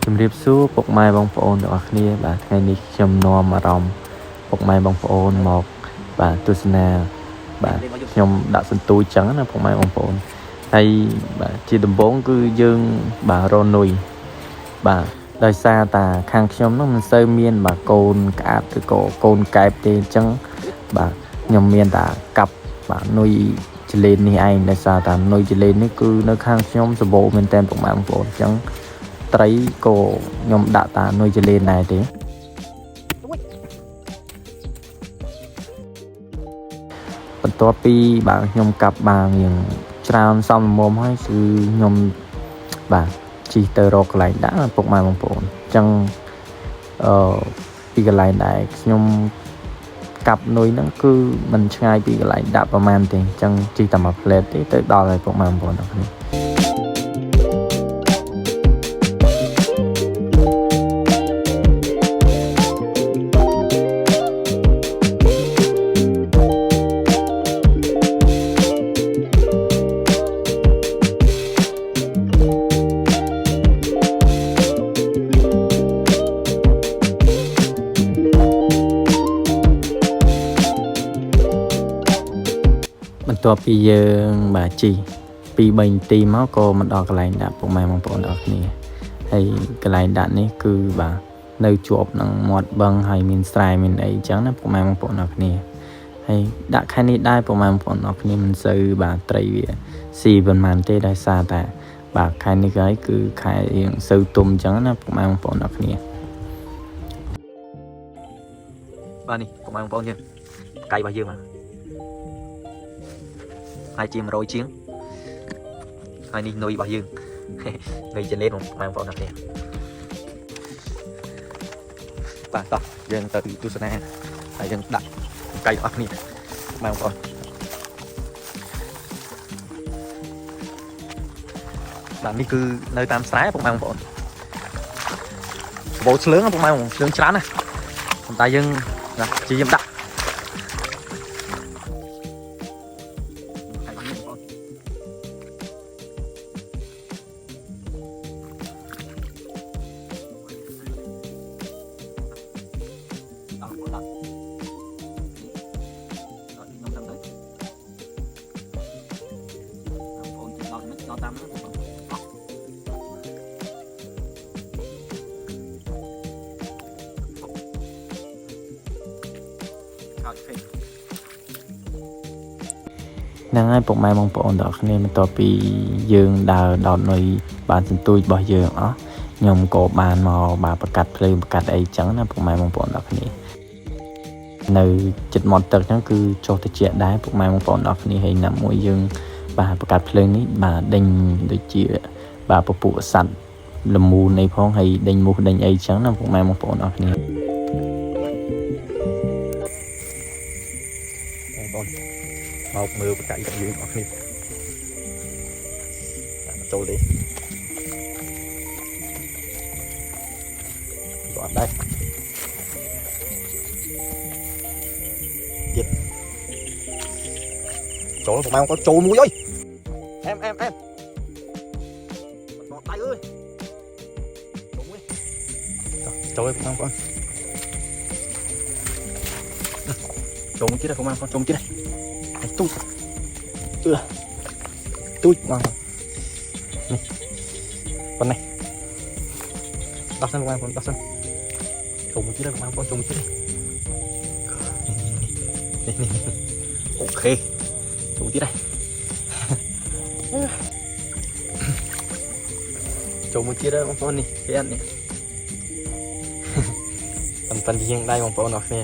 ជំរាបសួរពុកម៉ែបងប្អូនទាំងអស់គ្នាបាទថ្ងៃនេះខ្ញុំនាំអារម្មណ៍ពុកម៉ែបងប្អូនមកបាទទស្សនាបាទខ្ញុំដាក់សន្ទូចចឹងណាពុកម៉ែបងប្អូនហើយបាទជាដំបូងគឺយើងបាទរនុយបាទដោយសារតាខាងខ្ញុំនោះមិនសូវមានបាទកូនក្អាតឬក៏កូនកែបទេអញ្ចឹងបាទខ្ញុំមានតែកាប់បាទនុយចលេននេះឯងដោយសារតានុយចលេននេះគឺនៅខាងខ្ញុំសម្បូរមែនតើពុកម៉ែបងប្អូនអញ្ចឹងត្រីក៏ខ្ញុំដាក់តានុយចលេនដែរទេបន្ទាប់ពីបាទខ្ញុំកាប់បានយ៉ាងច្រើនសមល្មមហើយគឺខ្ញុំបាទជិះទៅរកកន្លែងដាក់ពុកម៉ែបងប្អូនអញ្ចឹងពីកន្លែងដែលខ្ញុំកាប់នុយហ្នឹងគឺมันឆ្ងាយពីកន្លែងដាក់ប្រហែលទេអញ្ចឹងជិះតែមួយផ្លែតទេទៅដល់ហើយពុកម៉ែបងប្អូនទាំងគ្នាបន្ទាប់ពីយើងបាទជី2-3នាទីមកក៏មកដល់កន្លែងដាក់ពុកម៉ែបងប្អូនទាំងគ្នាហើយកន្លែងដាក់នេះគឺបាទនៅជាប់នឹងមាត់បឹងហើយមានស្រែមានអីចឹងណាពុកម៉ែបងប្អូនទាំងគ្នាហើយដាក់ខែនេះដែរពុកម៉ែបងប្អូនទាំងគ្នាមិនសូវបាទត្រីវាស៊ីប៉ុន្មានទេដោយសារតែបាទខែនេះគឺខែរៀងសូវទុំចឹងណាពុកម៉ែបងប្អូនទាំងគ្នាបាទនេះពុកម៉ែបងប្អូនយើងកាយរបស់យើងបាទហើយជា100ជាងហើយនេះនុយរបស់យើងនុយចលេនបងប្អូនទាំងគ្នាបាទតោះយើងទៅទស្សនាហើយយើងដាក់កាយរបស់គ្នាបងប្អូនបាទនេះគឺនៅតាមស្រែបងប្អូនបបោឆ្លើងបងប្អូនឆ្លើងច្រើនណាស់ប៉ុន្តែយើងជាយើងដាក់ដល់តាមហ្នឹងហើយពុកម៉ែបងប្អូនទាំងគ្នាបន្ទាប់ពីយើងដើរដោតនុយបានសន្ទូចរបស់យើងអស់ខ្ញុំក៏បានមកបាទប្រកាត់ភ្លើងប្រកាត់អីចឹងណាពុកម៉ែបងប្អូនទាំងគ្នានៅចិត្តមាត់ទឹកហ្នឹងគឺចុះត្រជាក់ដែរពុកម៉ែបងប្អូនទាំងគ្នាហើយណាមួយយើងបាទប្រកាត់ភ្លើងនេះបាទដេញដូចជាបាទពពួកសัตว์លមូនអីផងហើយដេញមូសដេញអីចឹងណាពុកម៉ែបងប្អូនទាំងគ្នាបងមកមើលបកាយរបស់យើងទាំងគ្នាដាក់ចូលទេក៏អត់ដែរទៀតចូលពុកម៉ែបងប្អូនចូលមួយអើយemបត់ដៃអើយចូលមកបងប្អូនចូលមកទៀតបងប្អូនចូលមកទៀតទូចទូចមកនេះប៉ុណ្ណេះដោះសិនបងប្អូនដោះសិនចូលមកទៀតបងប្អូនចូលមកទៀតនេះអូខេចូលទៀតហើយចូលមួយទៀតហើយបងប្អូននេះគេអត់នេះប៉ុន្តែជាងដៃបងប្អូនអរគ្នា